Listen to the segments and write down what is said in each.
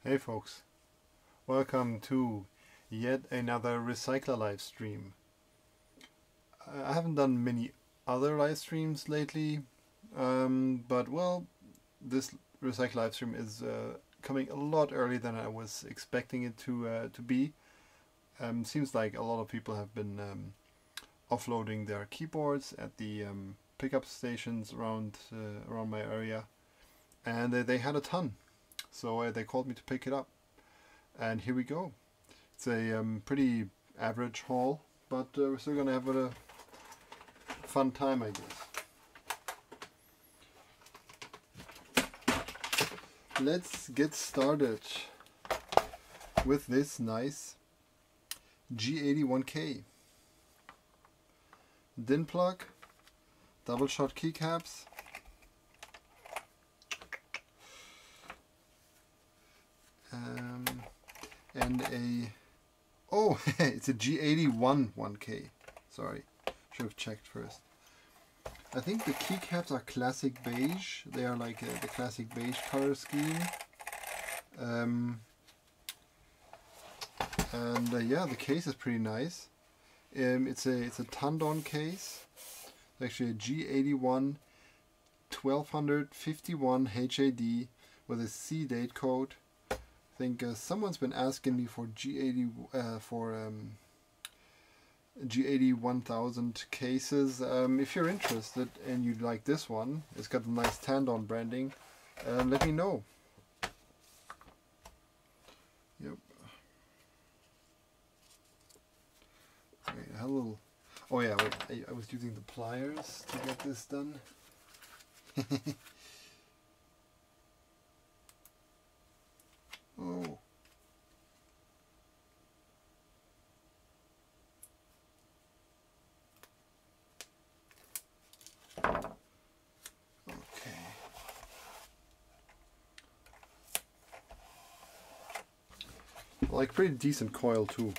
Hey folks, welcome to yet another Recycler live stream. I haven't done many other live streams lately, but well, this Recycler live stream is coming a lot earlier than I was expecting it to be. Seems like a lot of people have been offloading their keyboards at the pickup stations around my area, and they had a ton. So they called me to pick it up, and here we go. It's a pretty average haul, but we're still gonna have a fun time, I guess. Let's get started with this nice G81K. DIN plug, double shot keycaps, and it's a G81 1K. Sorry, should have checked first. I think the keycaps are classic beige. They are like the classic beige color scheme. Yeah, the case is pretty nice. It's a Tandon case. It's actually a G81 1251 HAD with a C date code. I think someone's been asking me for G80 cases. If you're interested and you like this one, it's got a nice Tandon branding, let me know. Yep. Wait, I had a little... Oh yeah, wait, I was using the pliers to get this done. Oh. Okay. Like pretty decent coil too.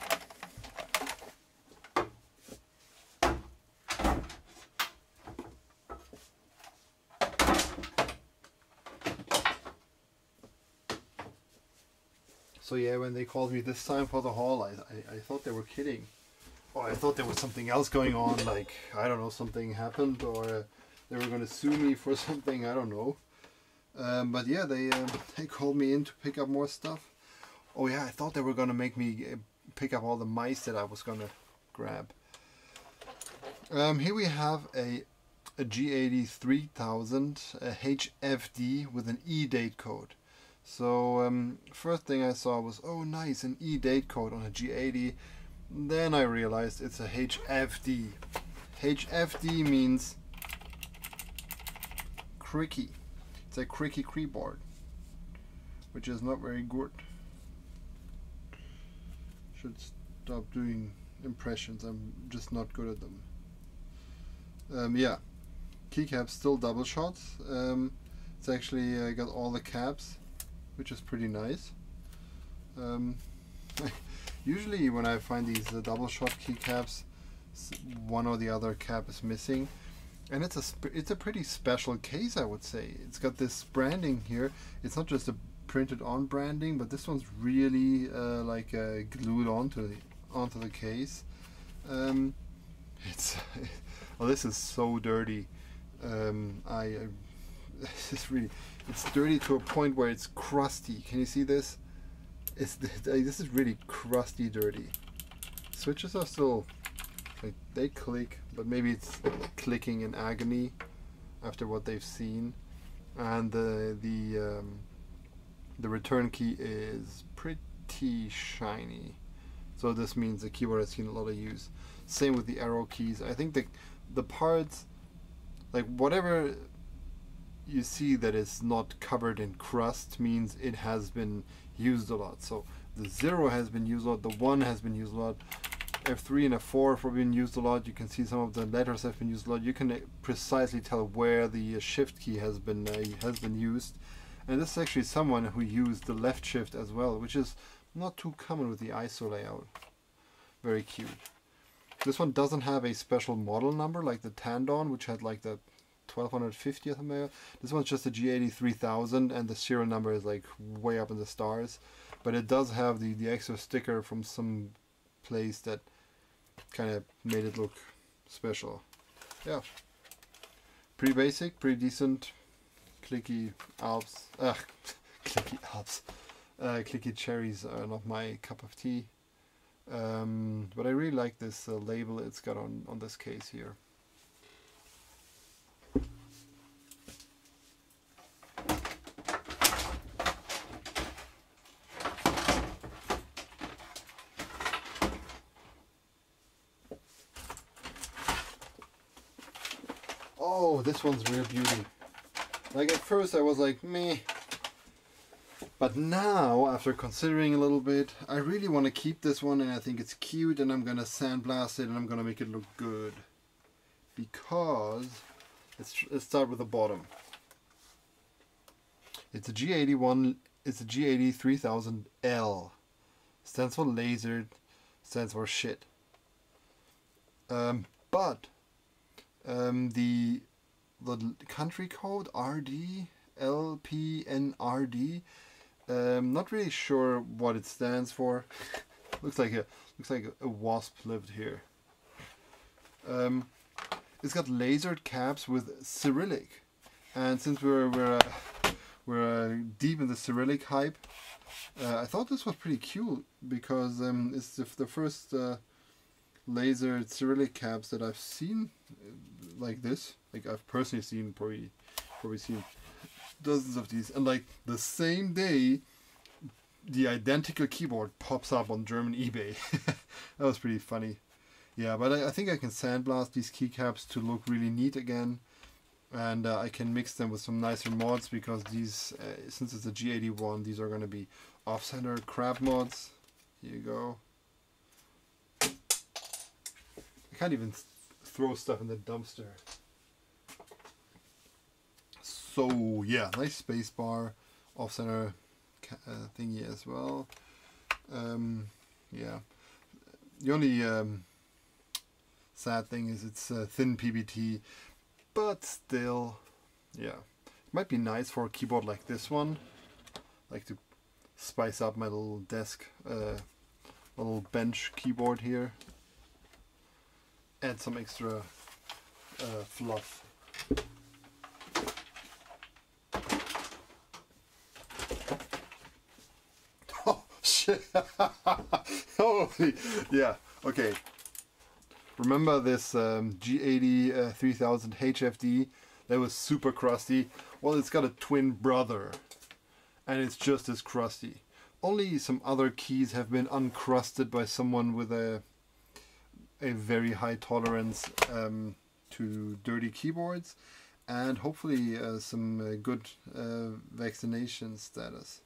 So yeah, when they called me this time for the haul, I thought they were kidding. Or I thought there was something else going on, like, I don't know, something happened, or they were going to sue me for something, I don't know. But yeah, they called me in to pick up more stuff. Oh yeah, I thought they were going to make me pick up all the mice that I was going to grab. Here we have a G80 3000 HFD with an E date code. So first thing I saw was, oh nice, an E date code on a G80. Then I realized it's a HFD. HFD means cricky. It's a cricky keyboard, which is not very good. Should stop doing impressions, I'm just not good at them. Yeah, keycaps still double shots. It's actually got all the caps, which is pretty nice. Usually when I find these double shot keycaps, one or the other cap is missing, and it's a pretty special case, I would say. It's got this branding here. It's not just a printed on branding, but this one's really like glued onto the case. It's well, this is so dirty. This is really, it's dirty to a point where it's crusty. Can you see this? This is really crusty dirty. Switches are still, like, they click, but maybe it's clicking in agony after what they've seen. And the return key is pretty shiny, so this means the keyboard has seen a lot of use. Same with the arrow keys. I think the parts, like whatever you see that is not covered in crust, means it has been used a lot. So the 0 has been used a lot, the 1 has been used a lot, F3 and F4 have been used a lot. You can see some of the letters have been used a lot. You can precisely tell where the shift key has been used. And this is actually someone who used the left shift as well, which is not too common with the ISO layout. Very cute. This one doesn't have a special model number like the Tandon, which had like the 1250 or something like that. This one's just a G80 3000 and the serial number is like way up in the stars. But it does have the extra sticker from some place that kind of made it look special. Yeah. Pretty basic, pretty decent. Clicky Alps. Clicky Alps. Clicky cherries are not my cup of tea. But I really like this label it's got on this case here. Oh, this one's real beauty. Like at first I was like, meh. But now, after considering a little bit, I really want to keep this one and I think it's cute and I'm going to sandblast it and I'm going to make it look good. Because, let's start with the bottom. It's a G81, it's a G80 3000L. Stands for lasered, stands for shit. But the country code RD, LPNRD, not really sure what it stands for. looks like a wasp lived here. It's got lasered caps with Cyrillic, and since we're deep in the Cyrillic hype, I thought this was pretty cute because it's the first lasered Cyrillic caps that I've seen like this. Like I've personally seen probably seen dozens of these, and like the same day the identical keyboard pops up on German eBay. That was pretty funny. Yeah, but I think I can sandblast these keycaps to look really neat again, and I can mix them with some nicer mods because these, since it's a G81, these are going to be off-center crap mods. Here you go. I can't even throw stuff in the dumpster. So yeah, nice space bar, off-center thingy as well. Yeah, the only sad thing is it's thin PBT, but still, yeah, it might be nice for a keyboard like this one, like to spice up my little desk, my little bench keyboard here. Add some extra fluff. Oh shit! Holy, yeah. Okay. Remember this G80 3000 HFD that was super crusty? Well, it's got a twin brother, and it's just as crusty. Only some other keys have been uncrusted by someone with a very high tolerance to dirty keyboards, and hopefully some good vaccination status.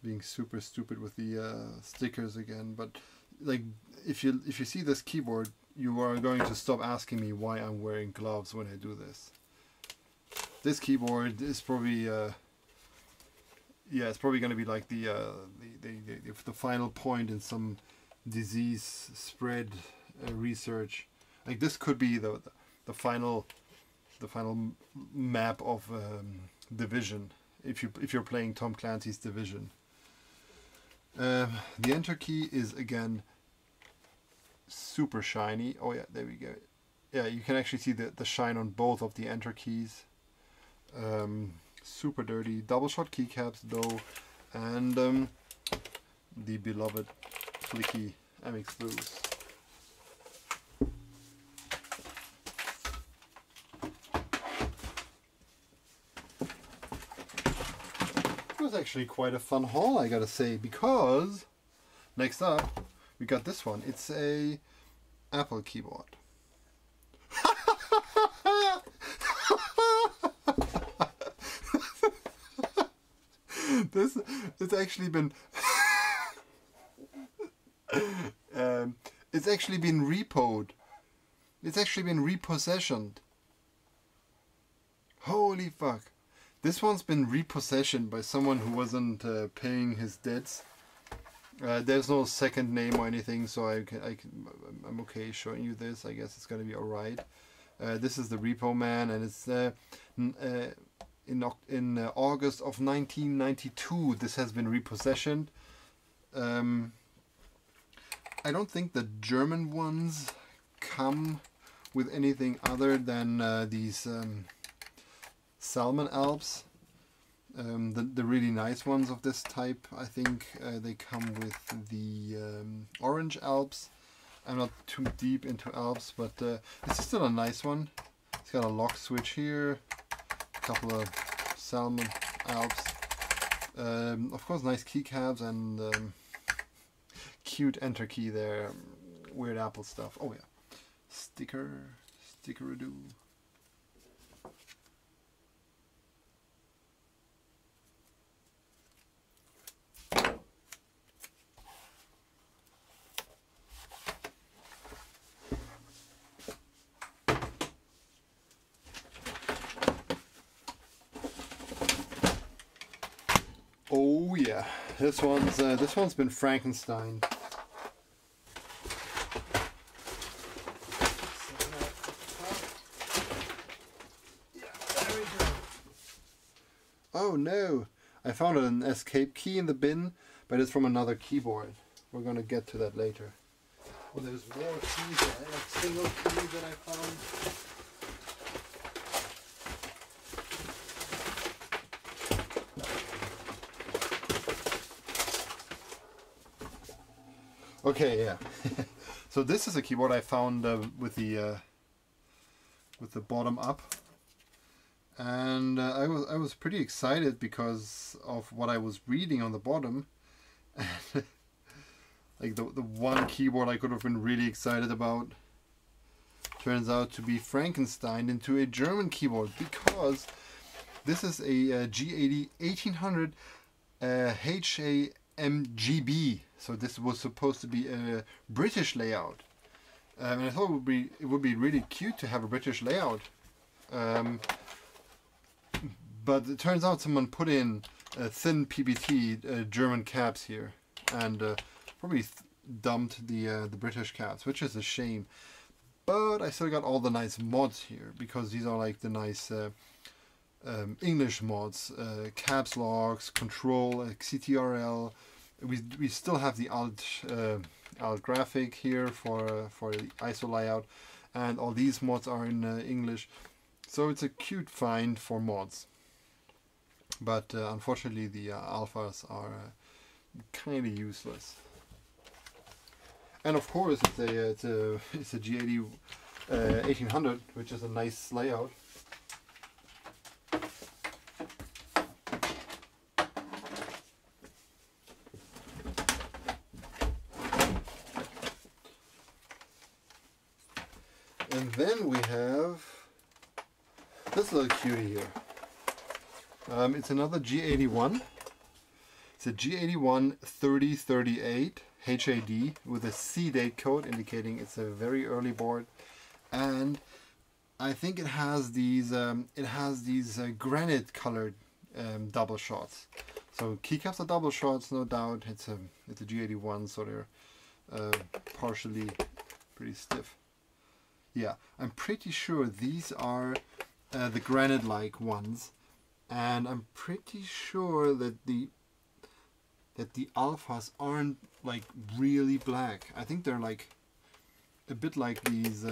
Being super stupid with the stickers again, but like if you see this keyboard, you are going to stop asking me why I'm wearing gloves when I do this. This keyboard is probably yeah, it's probably going to be like the final point in some disease spread research. Like this could be the final map of Division if you're playing Tom Clancy's Division. The enter key is again super shiny. Oh yeah, there we go. Yeah, you can actually see the shine on both of the enter keys. Super dirty, double shot keycaps though, and the beloved flicky MX Blues. It was actually quite a fun haul, I gotta say, because next up we got this one. It's a Apple keyboard. It's actually been it's actually been repoed. It's actually been repossessioned. Holy fuck. This one's been repossessioned by someone who wasn't paying his debts. There's no second name or anything, so I'm okay showing you this. I guess it's gonna be alright. This is the Repo Man, and it's in August of 1992. This has been repossessioned. I don't think the German ones come with anything other than these Salmon Alps. The really nice ones of this type, I think they come with the Orange Alps. I'm not too deep into Alps, but it's still a nice one. It's got a lock switch here, a couple of Salmon Alps. Of course, nice keycaps and cute enter key there. Weird Apple stuff. Oh yeah, stickeroo. Oh yeah, this one's been Frankenstein. Oh no, I found an escape key in the bin, but it's from another keyboard. We're gonna get to that later. Oh, there's more keys, like single keys that I found. Okay, yeah. So this is a keyboard I found with the bottom up, and I was pretty excited because of what I was reading on the bottom. Like the one keyboard I could have been really excited about turns out to be Frankenstein into a German keyboard, because this is a G80 1800 HAMGB. So this was supposed to be a British layout, and I thought it would be really cute to have a British layout. But it turns out someone put in thin PBT German caps here, and probably dumped the British caps, which is a shame. But I still got all the nice mods here, because these are like the nice English mods, caps locks, control, CTRL. We still have the alt graphic here for the ISO layout, and all these mods are in English, so it's a cute find for mods. But unfortunately, the alphas are kind of useless. And of course, it's a G80 1800, which is a nice layout. And then we have this little cutie here. It's another G81. It's a G81 3038 HAD with a C date code indicating it's a very early board, and I think it has these granite colored double shots. So keycaps are double shots, no doubt. It's a G81, so they're partially pretty stiff. Yeah, I'm pretty sure these are the granite-like ones, and I'm pretty sure that the alphas aren't like really black. I think they're like a bit like these.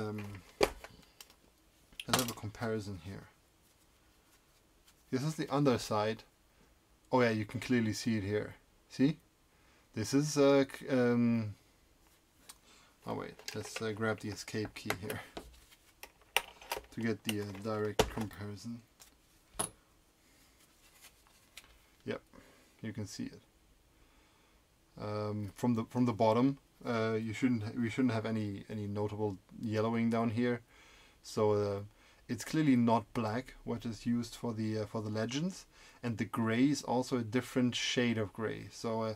Let's have a comparison here. This is the underside. Oh yeah, you can clearly see it here. See? This is oh wait, let's grab the escape key here to get the direct comparison. Yep, you can see it. From the bottom, we shouldn't have any notable yellowing down here. So it's clearly not black, what is used for the legends, and the gray is also a different shade of gray. So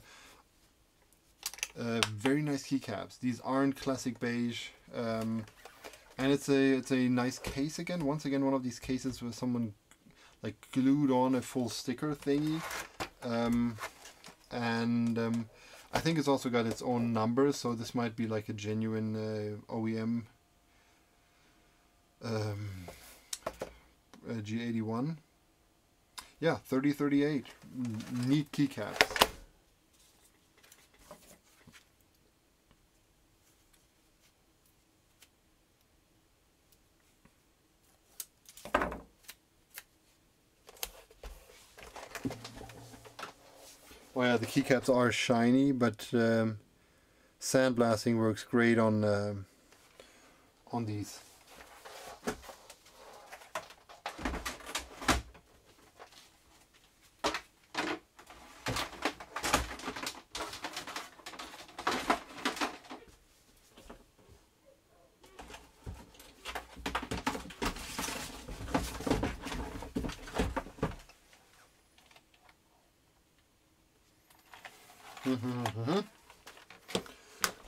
very nice keycaps. These aren't classic beige, and it's a nice case again. Once again, one of these cases where someone like glued on a full sticker thingy, I think it's also got its own numbers, so this might be like a genuine OEM G81. Yeah, 3038. Neat keycaps. Oh yeah, the keycaps are shiny, but sandblasting works great on these.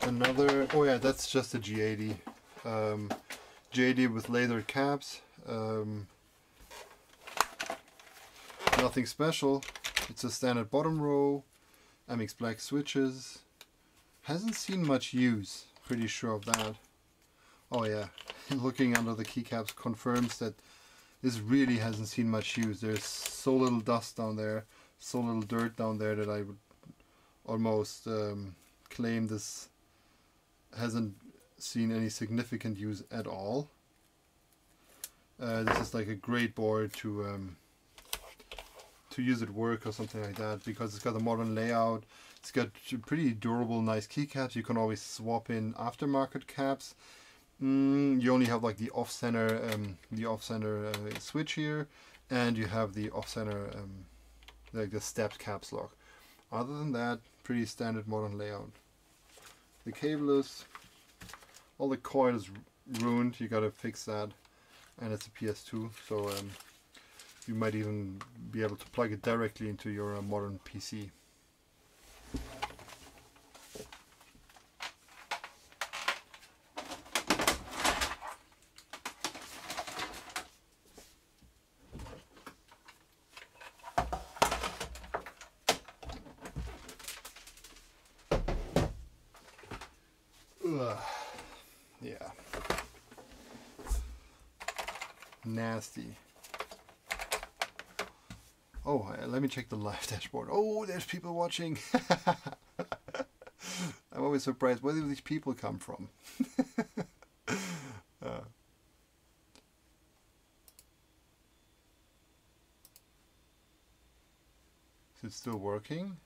Another, oh yeah, that's just a G80. G80 with lasered caps. Nothing special. It's a standard bottom row. MX black switches. Hasn't seen much use. Pretty sure of that. Oh yeah, looking under the keycaps confirms that this really hasn't seen much use. There's so little dust down there, so little dirt down there that I would almost claim this hasn't seen any significant use at all. This is like a great board to use at work or something like that, because it's got a modern layout. It's got pretty durable, nice keycaps. You can always swap in aftermarket caps. You only have like the off-center switch here, and you have the off-center like the stepped caps lock. Other than that, pretty standard modern layout. The cable is, all the coil is ruined. You gotta fix that, and it's a PS2, so you might even be able to plug it directly into your modern PC. Yeah. Nasty. Oh, let me check the live dashboard. Oh, there's people watching. I'm always surprised. Where do these people come from? Is it still working?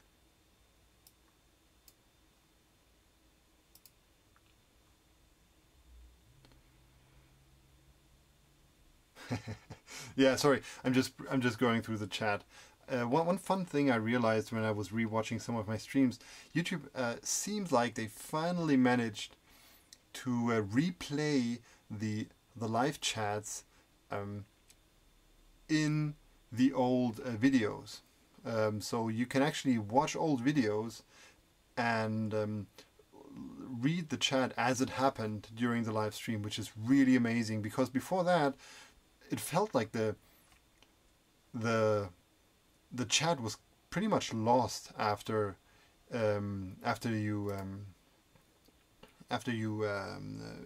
Yeah, sorry. I'm just going through the chat. One fun thing I realized when I was rewatching some of my streams, YouTube seems like they finally managed to replay the live chats in the old videos. So you can actually watch old videos and read the chat as it happened during the live stream, which is really amazing, because before that it felt like the chat was pretty much lost after you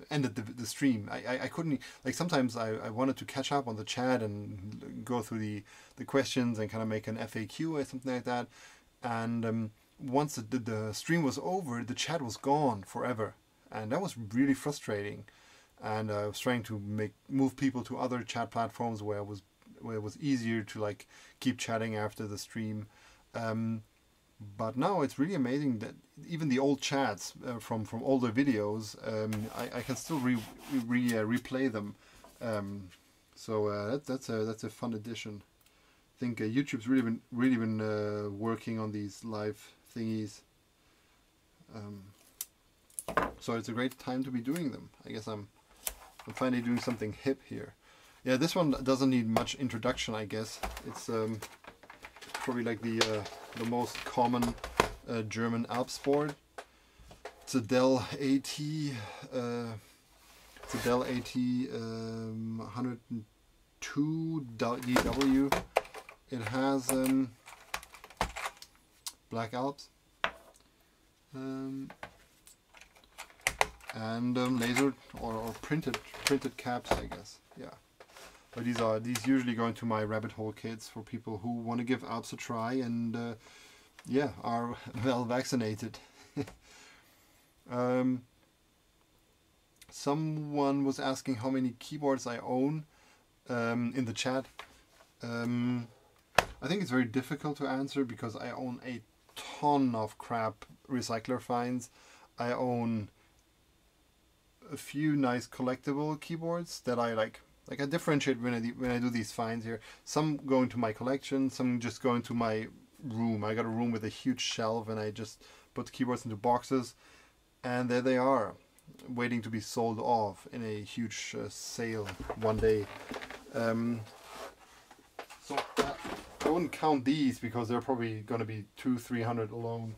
ended the stream. I couldn't, like, sometimes I wanted to catch up on the chat and go through the questions and kind of make an FAQ or something like that, and once the stream was over, the chat was gone forever, and that was really frustrating. And I was trying to move people to other chat platforms where it was easier to like keep chatting after the stream. But now it's really amazing that even the old chats from older videos, I can still replay them. So that's a fun addition. I think YouTube's really been working on these live thingies. So it's a great time to be doing them. I guess I'm finally doing something hip here. Yeah, this one doesn't need much introduction, I guess. It's probably like the most common German Alps board. It's a Dell AT. It's a Dell AT 102 DW. It has Black Alps. And laser or printed caps, I guess. Yeah. But these usually go into my rabbit hole kits for people who want to give Alps a try and yeah, are well vaccinated. Someone was asking how many keyboards I own in the chat. I think it's very difficult to answer because I own a ton of crap recycler finds. I own a few nice collectible keyboards that I like I differentiate when I do these finds here. Some go into my collection, some just go into my room. I got a room with a huge shelf and I just put the keyboards into boxes, and there they are, waiting to be sold off in a huge sale one day. So I wouldn't count these because they're probably going to be 200-300 alone.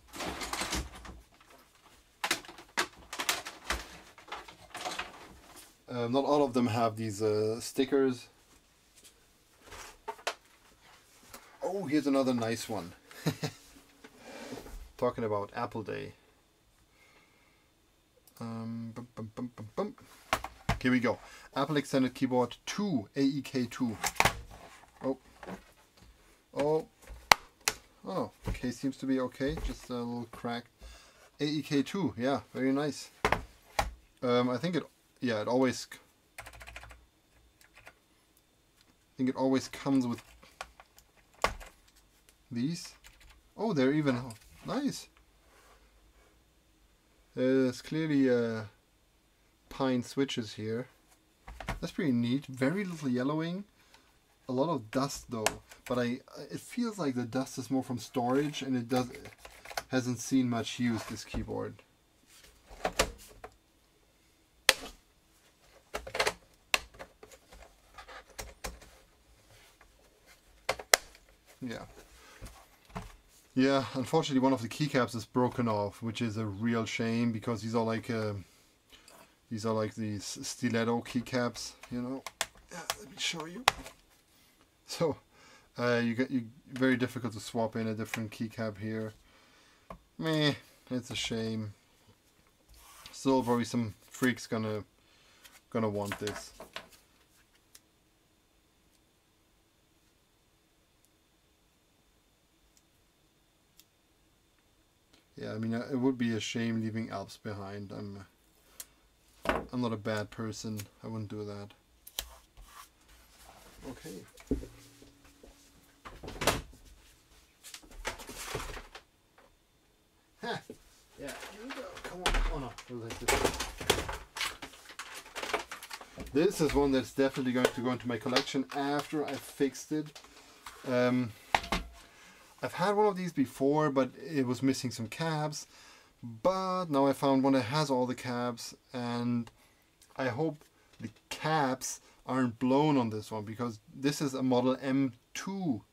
Not all of them have these stickers. Oh, here's another nice one. Talking about Apple Day. Here we go. Apple Extended Keyboard 2, AEK2. Oh, the case seems to be okay. Just a little cracked. AEK2, yeah, very nice. I think it always comes with these. Oh, they're even nice. There's clearly pine switches here. That's pretty neat. Very little yellowing. A lot of dust though, but it feels like the dust is more from storage, and it hasn't seen much use, this keyboard. Yeah, unfortunately one of the keycaps is broken off, which is a real shame because these are like these stiletto keycaps, you know. Yeah, let me show you. So you very difficult to swap in a different keycap here. Meh, it's a shame. Still probably some freaks gonna want this. Yeah, I mean, it would be a shame leaving Alps behind. I'm not a bad person. I wouldn't do that. Okay. Ha! Yeah, here we go. Come on. Oh no, it was like this. This is one that's definitely going to go into my collection after I've fixed it. I've had one of these before, but it was missing some cabs. But now I found one that has all the cabs, and I hope the cabs aren't blown on this one, because this is a Model M2. So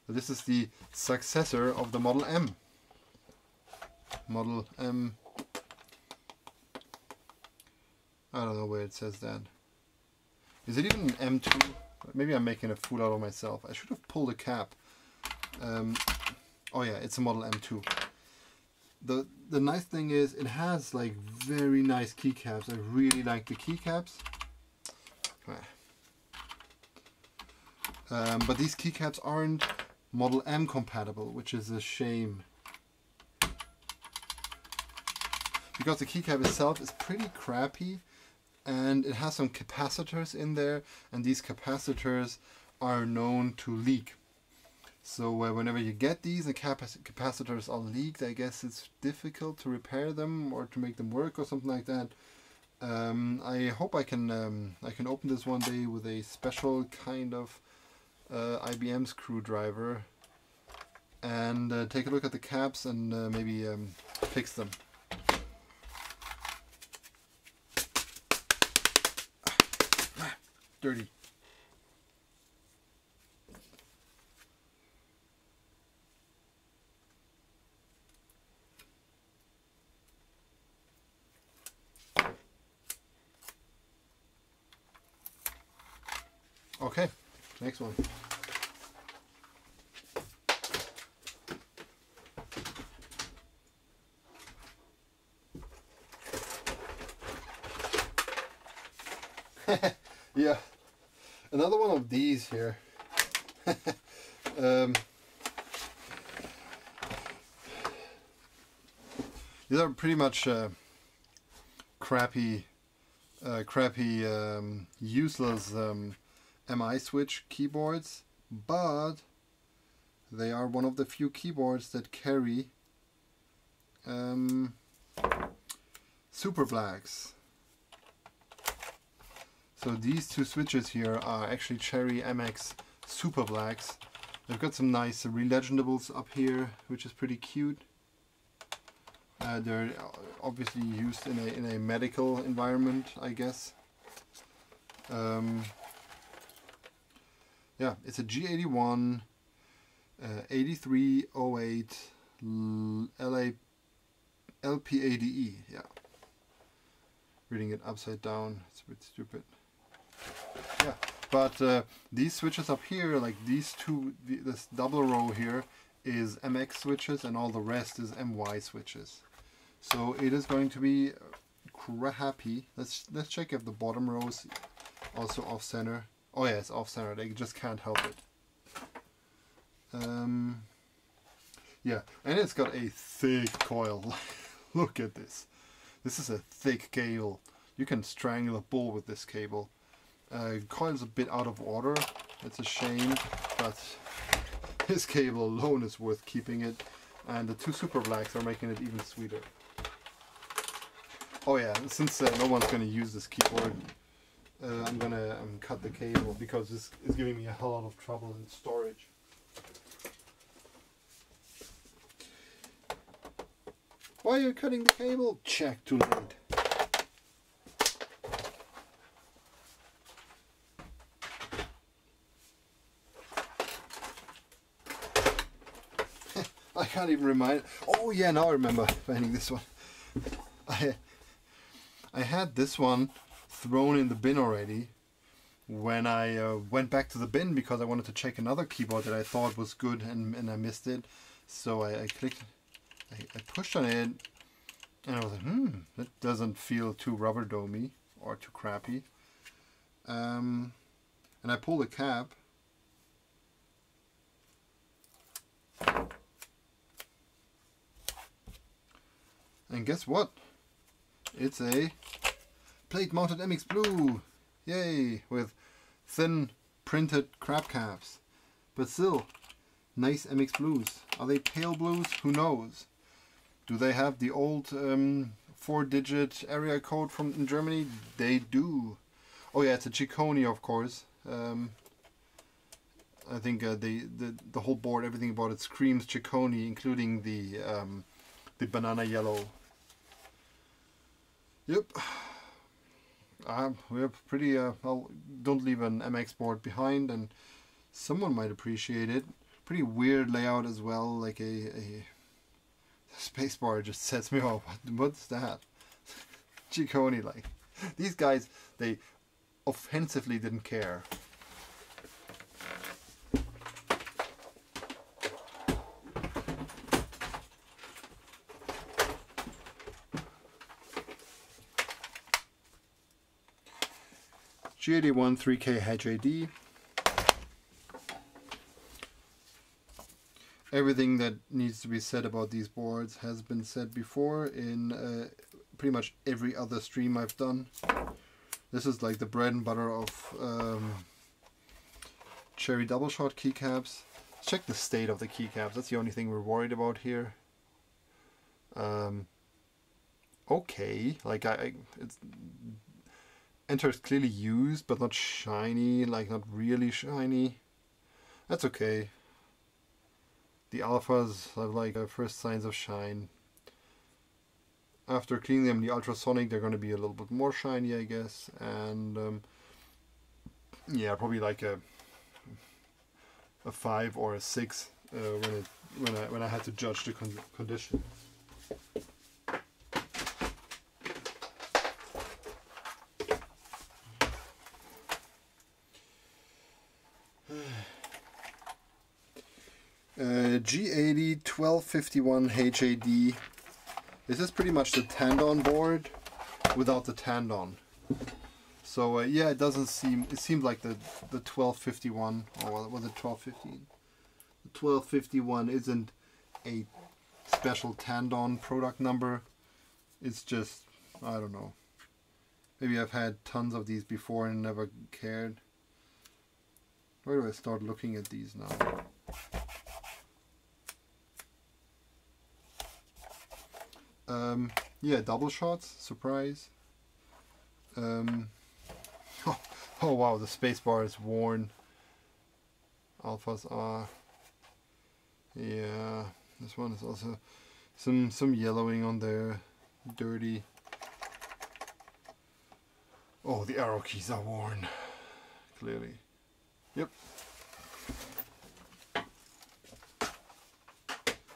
this is the successor of the Model M. Model M. I don't know where it says that. Is it even an M2? Maybe I'm making a fool out of myself. I should have pulled a cap. Oh yeah, it's a Model M2. The nice thing is it has like very nice keycaps. I really like the keycaps. But these keycaps aren't Model M compatible, which is a shame. Because the keycap itself is pretty crappy, and it has some capacitors in there, and these capacitors are known to leak. So whenever you get these, the capacitors are leaked. I guess it's difficult to repair them or to make them work or something like that. I hope I can open this one day with a special kind of IBM screwdriver and take a look at the caps and maybe fix them. Dirty. Okay, next one. Yeah, another one of these here. These are pretty much crappy, useless MI switch keyboards, but they are one of the few keyboards that carry super blacks. So these two switches here are actually Cherry MX Super Blacks. They've got some nice relegendables up here, which is pretty cute. They're obviously used in a medical environment, I guess. Yeah, it's a G81 8308 LPADE. Yeah, reading it upside down, it's a bit stupid. Yeah, but these switches up here, like these two, this double row here is MX switches, and all the rest is MY switches. So it is going to be crappy. Let's check if the bottom row is also off center. Oh yeah, it's off center. They just can't help it. Yeah, and it's got a thick coil. Look at this. This is a thick cable. You can strangle a bull with this cable. Coil's a bit out of order. It's a shame, but this cable alone is worth keeping it. And the two super blacks are making it even sweeter. Oh yeah, since no one's going to use this keyboard, I'm gonna cut the cable because this is giving me a hell lot of trouble in storage. Why are you cutting the cable? Check, too late. I can't even remind. Oh yeah, now I remember finding this one. I had this one thrown in the bin already when I went back to the bin because I wanted to check another keyboard that I thought was good and I missed it. So I clicked, I pushed on it, and I was like, that doesn't feel too rubber domey or too crappy. And I pulled the cap. And guess what? It's a plate mounted MX Blue. Yay! With thin printed crab caps. But still, nice MX Blues. Are they pale blues? Who knows? Do they have the old 4-digit area code from in Germany? They do. Oh yeah, it's a Ciccone, of course. I think the whole board, everything about it screams Ciccone, including the banana yellow. Yep. We're pretty, well, don't leave an MX board behind, and someone might appreciate it. Pretty weird layout as well, like a space bar just sets me off. What's that? Ciccone, like. These guys, they offensively didn't care. G81 3K HAD. Everything that needs to be said about these boards has been said before in pretty much every other stream I've done. This is like the bread and butter of Cherry double shot keycaps. Let's check the state of the keycaps. That's the only thing we're worried about here. Okay, like it's Enter is clearly used, but not shiny, like not really shiny. That's okay. The alphas have like first signs of shine. After cleaning them in the ultrasonic, they're going to be a little bit more shiny, I guess. And yeah, probably like a 5 or a 6 when I had to judge the condition. G80 1251 HAD. This is pretty much the tandon board without the tandon. So yeah, it doesn't seem. It seemed like the 1251, or was it 1215? The 1251 isn't a special Tandon product number. It's just, I don't know. Maybe I've had tons of these before and never cared. Where do I start looking at these now? Yeah, double shots, surprise. Oh wow, the spacebar is worn. Alphas are. Yeah, this one is also some yellowing on there, dirty. Oh, the arrow keys are worn, clearly. Yep.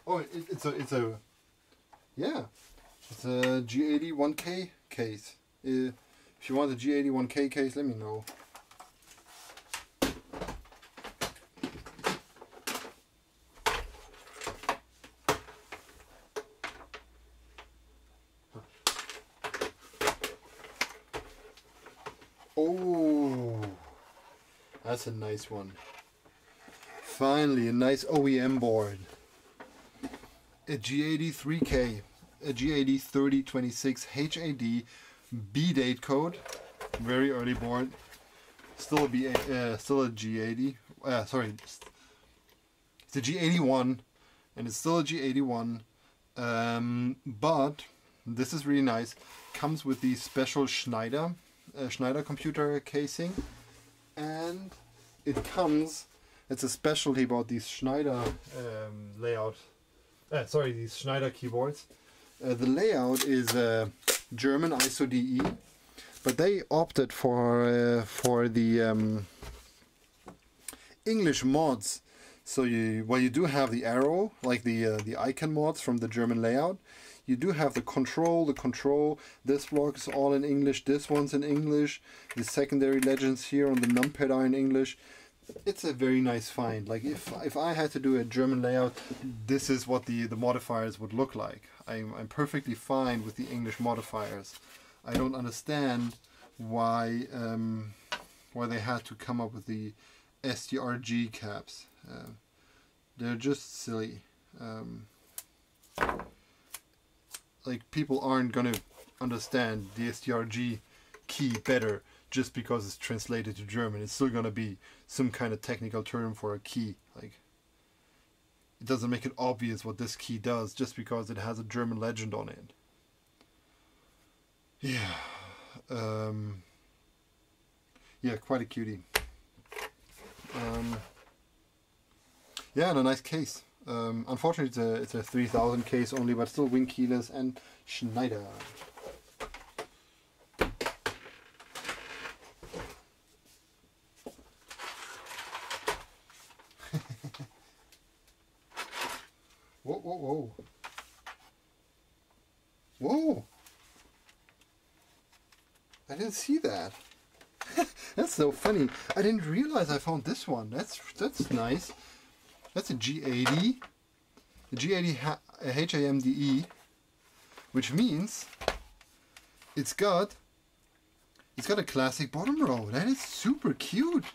Oh, it's a yeah, it's a G81K case. If you want a G81K case, let me know. Oh, that's a nice one. Finally, a nice OEM board. A G83K, a G80 3026 HAD B-date code, very early board. Still a still a G80. Sorry, it's a G81, and it's still a G81. But this is really nice. Comes with the special Schneider computer casing, and it comes. It's a specialty about these Schneider layout. Sorry, these Schneider keyboards. The layout is German ISO DE, but they opted for the English mods. So you do have the arrow, like the icon mods from the German layout. You do have the control. This block is all in English. This one's in English. The secondary legends here on the numpad are in English. It's a very nice find. Like if I had to do a German layout, this is what the modifiers would look like. I'm perfectly fine with the English modifiers. I don't understand why they had to come up with the STRG caps. They're just silly. Like people aren't gonna understand the STRG key better just because it's translated to German. It's still gonna be some kind of technical term for a key. Like, it doesn't make it obvious what this key does just because it has a German legend on it. Yeah. Yeah, quite a cutie. Yeah, and a nice case. Unfortunately, it's a 3000 case only, but still wing keyless and Schneider. Whoa, whoa, whoa. Whoa! I didn't see that. That's so funny. I didn't realize I found this one. That's nice. That's a G80. The G80 HAMDE, which means it's got a classic bottom row. That is super cute.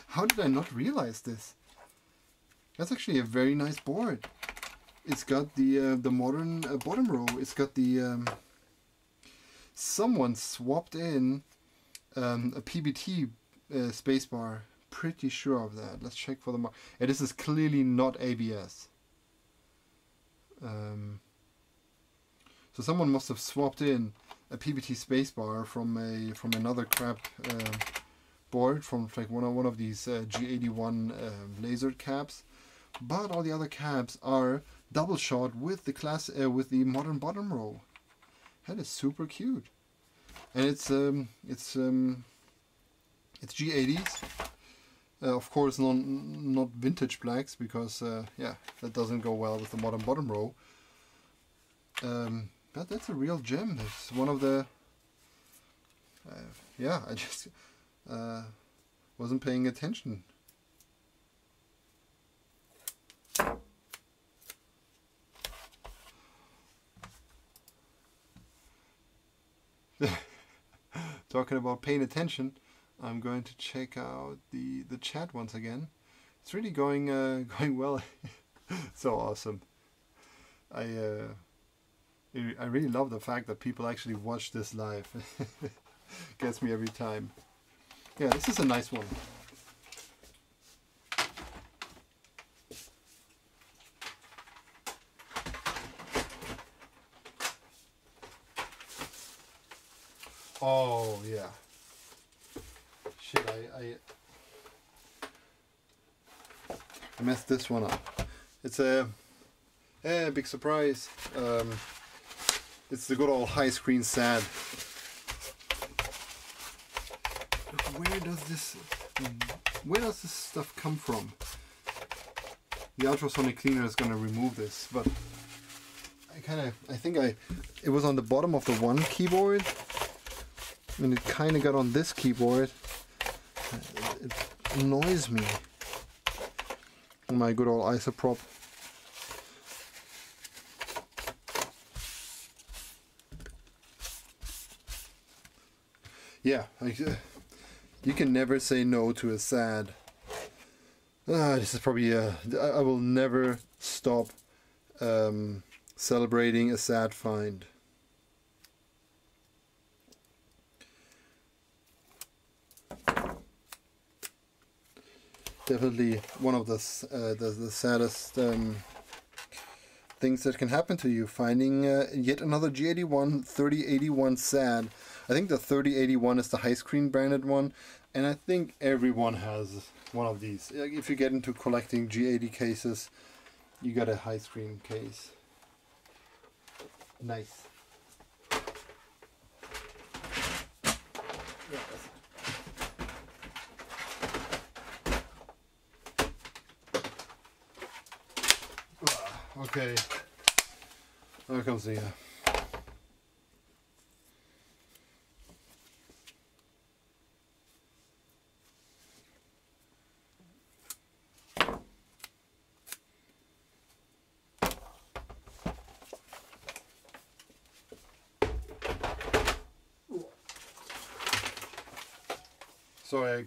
How did I not realize this? That's actually a very nice board. It's got the modern bottom row. It's got the someone swapped in a PBT spacebar. Pretty sure of that. Let's check for the mark. Yeah, this is clearly not ABS. So someone must have swapped in a PBT spacebar from another crap board, from like one of these G81 lasered caps. But all the other caps are double shot with the with the modern bottom row. That is super cute, and it's G80s. Of course, not vintage blacks, because yeah, that doesn't go well with the modern bottom row. But that's a real gem. It's one of the yeah. I just wasn't paying attention. talking about paying attention, I'm going to check out the chat once again. It's really going going well. So awesome. I really love the fact that people actually watch this live. Gets me every time. Yeah, this is a nice one. Oh yeah. Shit, I messed this one up. It's a big surprise. It's the good old high screen SAD. Where does this stuff come from? The ultrasonic cleaner is gonna remove this, but I think it was on the bottom of the one keyboard, and it kind of got on this keyboard. It annoys me. My good old isoprop. Yeah, you can never say no to a SAD. This is probably I will never stop celebrating a SAD find. Definitely one of the saddest things that can happen to you, finding yet another G81 3081 SAD. I think the 3081 is the high screen branded one, and I think everyone has one of these. If you get into collecting G80 cases, you got a high screen case. Nice. Okay, there comes the sorry, I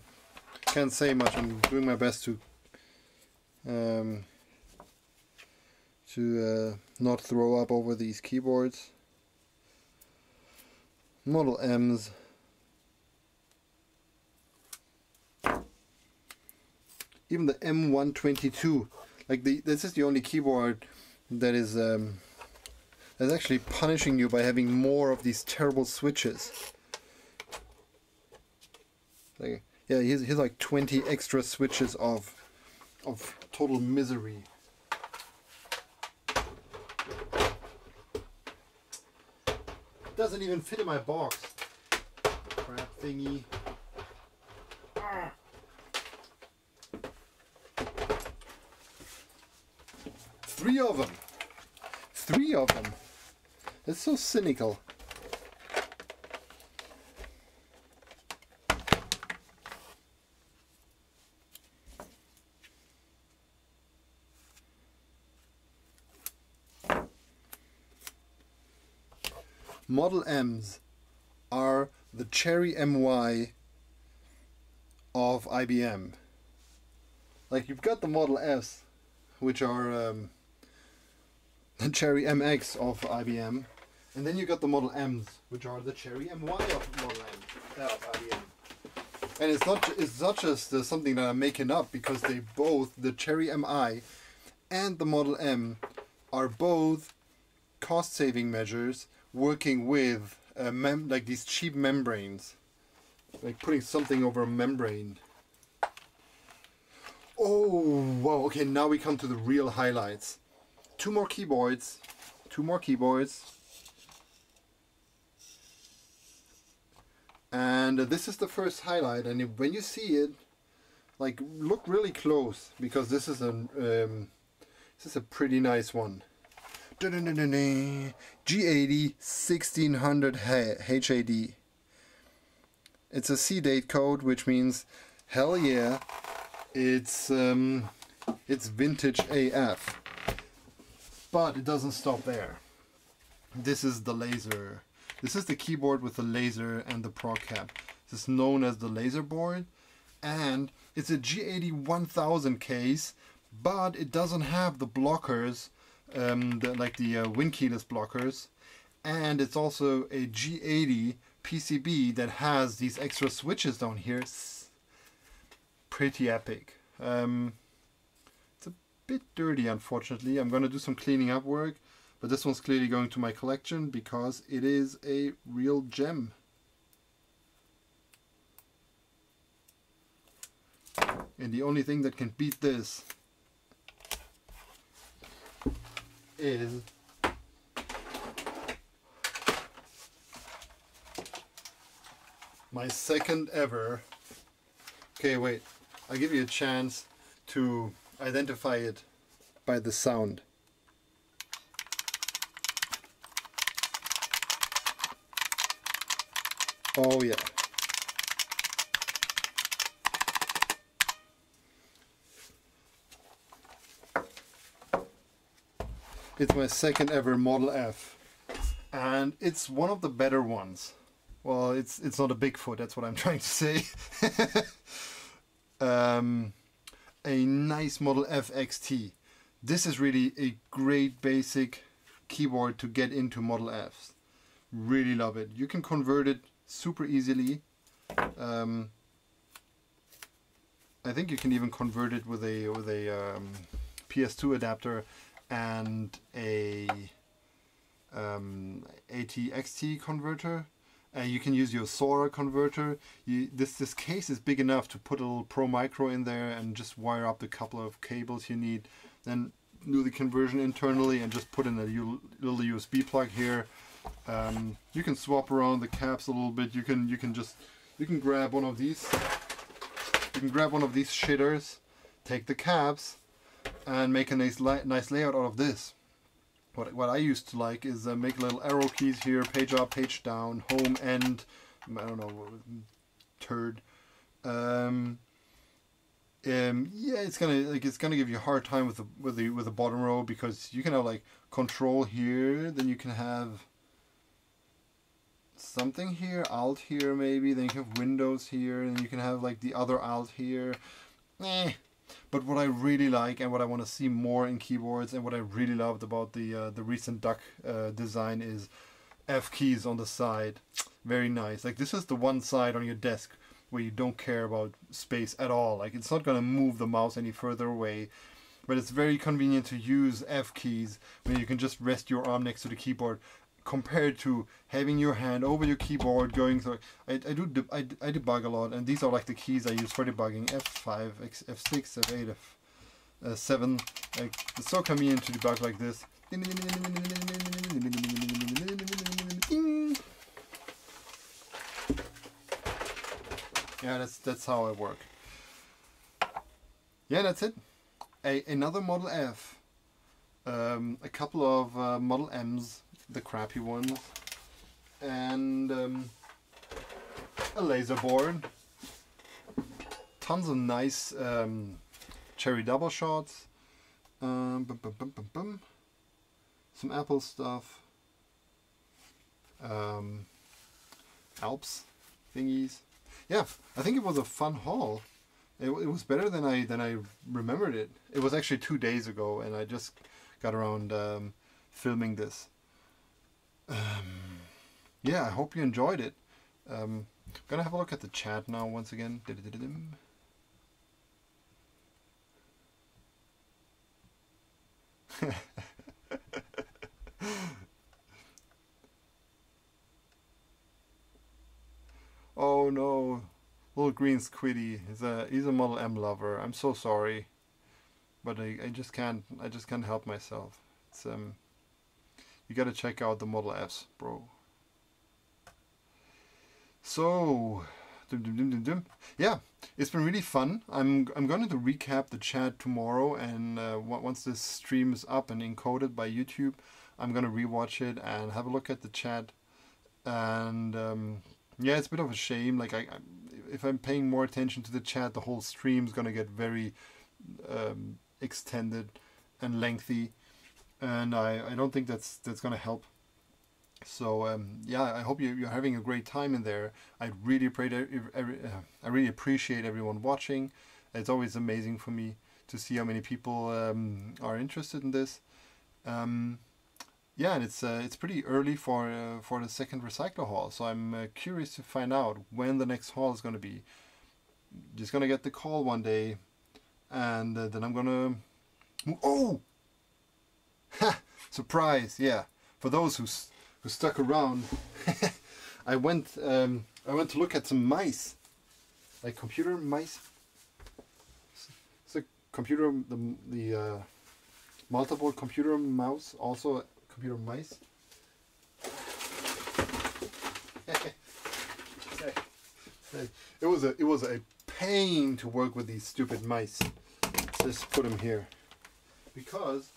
can't say much. I'm doing my best to not throw up over these keyboards. Model M's. Even the M122, like this is the only keyboard that is that's actually punishing you by having more of these terrible switches. Like, yeah, here's like 20 extra switches of total misery. Doesn't even fit in my box. Crap thingy. Ah. Three of them. It's so cynical. Model M's are the Cherry MY of IBM. Like, you've got the Model S, which are the Cherry MX of IBM, and then you got the Model M's, which are the Cherry MY of Model M of IBM. And it's not just something that I'm making up, because they both, the Cherry MI and the Model M, are both cost-saving measures working with like these cheap membranes, like putting something over a membrane. Oh wow, okay, now we come to the real highlights. Two more keyboards. And this is the first highlight, and when you see it, like, look really close, because this is a pretty nice one. G80 1600 HAD. It's a C-date code, which means hell yeah, it's vintage AF. But it doesn't stop there. This is the laser. This is the keyboard with the laser and the prog cap. This is known as the laser board, and it's a G80 1000 case, but it doesn't have the blockers, like the wind keyless blockers, and it's also a G80 PCB that has these extra switches down here. Pretty epic. It's a bit dirty, unfortunately. I'm going to do some cleaning up work, but this one's clearly going to my collection because it is a real gem. And the only thing that can beat this is my second ever. Okay, wait. I'll give you a chance to identify it by the sound. Oh yeah. It's my second ever Model F, and it's one of the better ones. Well, it's not a Bigfoot, that's what I'm trying to say. A nice Model F XT. This is really a great basic keyboard to get into Model Fs. Really love it. You can convert it super easily. I think you can even convert it with a PS2 adapter and a AT-XT converter. You can use your Sora converter. This case is big enough to put a little Pro Micro in there and just wire up the couple of cables you need. Then do the conversion internally and just put in a little USB plug here. You can swap around the caps a little bit. You can grab one of these. You can grab one of these shitters, take the caps, and make a nice layout out of this. What I used to like is make little arrow keys here, page up, page down, home, end, I don't know, turd. Yeah, it's gonna give you a hard time with the bottom row, because you can have like control here, then you can have something here, alt here maybe, then you can have Windows here, and you can have like the other alt here. But what I really like and what I want to see more in keyboards, and what I really loved about the recent duck design, is F keys on the side. Very nice. Like, this is the one side on your desk where you don't care about space at all. Like, it's not gonna move the mouse any further away, but it's very convenient to use F keys when you can just rest your arm next to the keyboard, compared to having your hand over your keyboard going through. I debug a lot, and these are like the keys I use for debugging: F5, F6, F8, F7. Like, it's so convenient to debug like this. Yeah, that's how I work. Yeah, that's it. Another Model F, a couple of Model M's, the crappy ones, and a laser board, tons of nice cherry double shots, some Apple stuff, Alps thingies. Yeah, I think it was a fun haul. It was better than I remembered it. It was actually 2 days ago, and I just got around filming this. Yeah, I hope you enjoyed it. I'm gonna have a look at the chat now once again. Oh no, little green squiddy. He's a Model M lover. I'm so sorry, but I just can't help myself. It's you gotta check out the Model Fs, bro. So, yeah, it's been really fun. I'm going to recap the chat tomorrow, and once this stream is up and encoded by YouTube, I'm gonna rewatch it and have a look at the chat. And yeah, it's a bit of a shame. Like, if I'm paying more attention to the chat, the whole stream's gonna get very extended and lengthy, and I don't think that's gonna help. So yeah, I hope you're having a great time in there. I really I really appreciate everyone watching. It's always amazing for me to see how many people are interested in this. Yeah, and it's pretty early for the second recycler haul, so I'm curious to find out when the next haul is going to be. Just gonna get the call one day, and then I'm gonna. Oh, ha! Surprise! Yeah, for those who stuck around, I went to look at some mice, like computer mice. It's a computer the multiple computer mouse, also a computer mice. It was a pain to work with these stupid mice. Just put them here because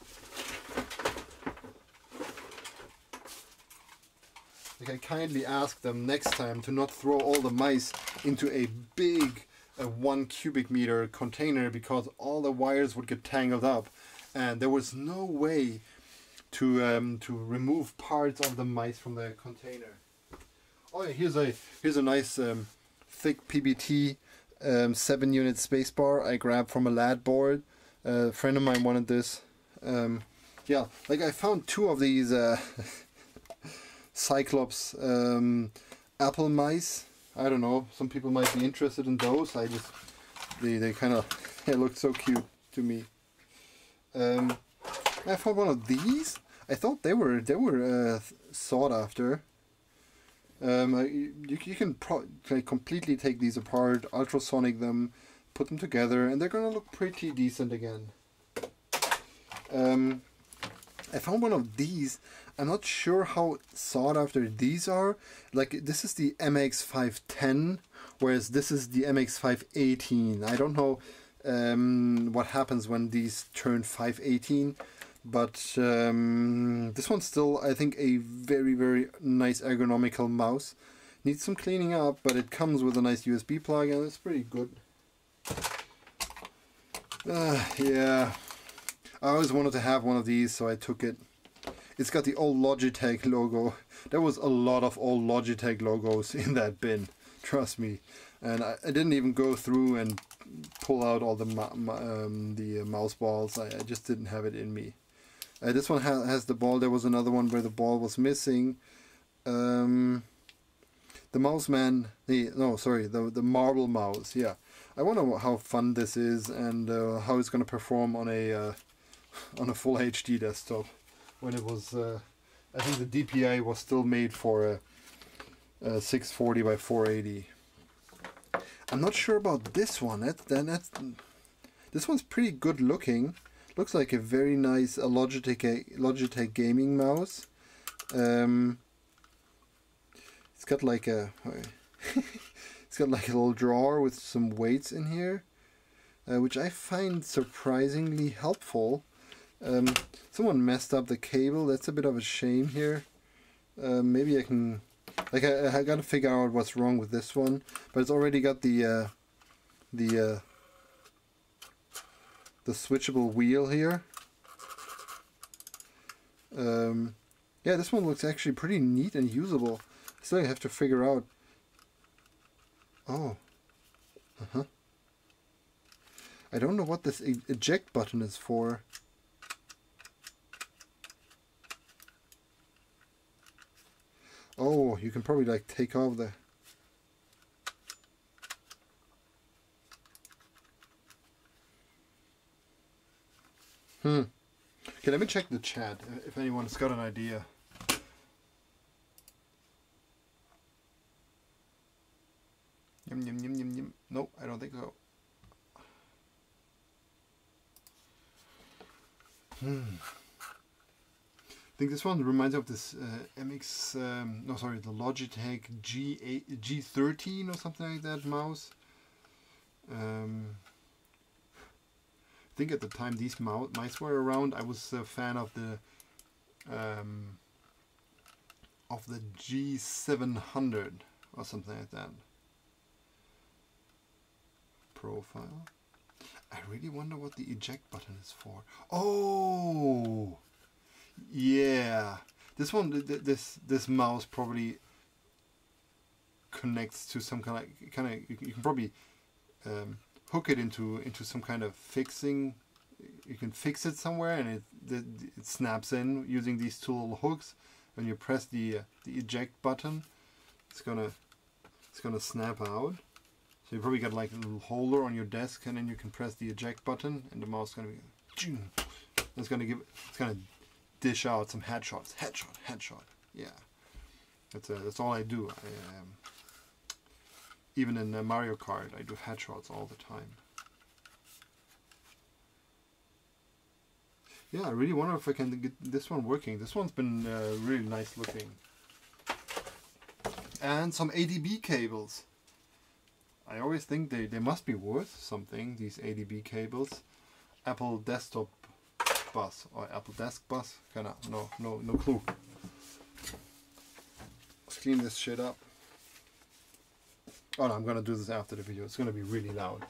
like I kindly asked them next time to not throw all the mice into a big 1 cubic meter container because all the wires would get tangled up, and there was no way to remove parts of the mice from the container. Oh yeah, here's a nice thick PBT 7-unit spacebar I grabbed from a lad board. A friend of mine wanted this. Yeah, like I found 2 of these Cyclops apple mice. I don't know, some people might be interested in those. They kind of they looked so cute to me. I found one of these. I thought they were sought after. You can completely take these apart, ultrasonic them, put them together, and they're gonna look pretty decent again. I found one of these. I'm not sure how sought after these are. Like, this is the MX510, whereas this is the MX518. I don't know what happens when these turn 518, but this one's still, I think, a very, very nice ergonomical mouse. Needs some cleaning up, but it comes with a nice USB plug, and it's pretty good. Yeah, I always wanted to have one of these, so I took it. It's got the old Logitech logo. There was a lot of old Logitech logos in that bin, trust me. And I didn't even go through and pull out all the mouse balls. I just didn't have it in me. This one has the ball. There was another one where the ball was missing. The mouse man, the marble mouse. Yeah, I wonder how fun this is and how it's going to perform on a full HD desktop. When it was, I think the DPI was still made for a 640 by 480. I'm not sure about this one. This one's pretty good looking. Looks like a very nice Logitech gaming mouse. It's got like a it's got like a little drawer with some weights in here, which I find surprisingly helpful. Someone messed up the cable. That's a bit of a shame here. Maybe I can, like, I gotta figure out what's wrong with this one. But it's already got the switchable wheel here. Yeah, this one looks actually pretty neat and usable. Still, I have to figure out. Oh, I don't know what this eject button is for. Oh, you can probably like take off the... Okay, let me check the chat if anyone's got an idea. Yum, yum, yum, yum, yum. Nope, I don't think so. I think this one reminds me of this MX, the Logitech G13 or something like that mouse. I think at the time these mice were around, I was a fan of the G700 or something like that. Profile. I really wonder what the eject button is for. Oh! Yeah, This one, this mouse probably connects to some kind of you can probably hook it into some kind of fixing. You can fix it somewhere, and it snaps in using these two little hooks. When you press the eject button, it's gonna snap out. So you probably got like a little holder on your desk, and then you can press the eject button, and the mouse is gonna be. It's gonna dish out some headshots. Headshot. Yeah, that's all I do. Even in Mario Kart, I do headshots all the time. Yeah, I really wonder if I can get this one working. This one's been really nice looking. And some ADB cables. I always think they must be worth something, these ADB cables. Apple Desktop Bus or Apple Desk Bus. No clue. Let's clean this shit up. Oh no, I'm gonna do this after the video. It's gonna be really loud.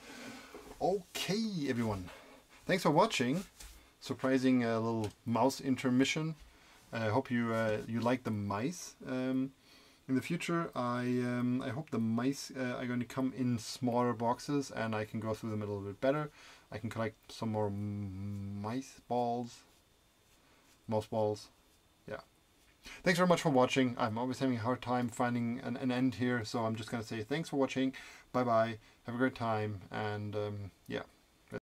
Okay, everyone. Thanks for watching. Surprising little mouse intermission. I hope you like the mice. In the future, I hope the mice are going to come in smaller boxes, and I can go through them a little bit better. I can collect some more mouse balls. Yeah. Thanks very much for watching. I'm always having a hard time finding an end here, so I'm just going to say thanks for watching. Bye bye. Have a great time, and yeah.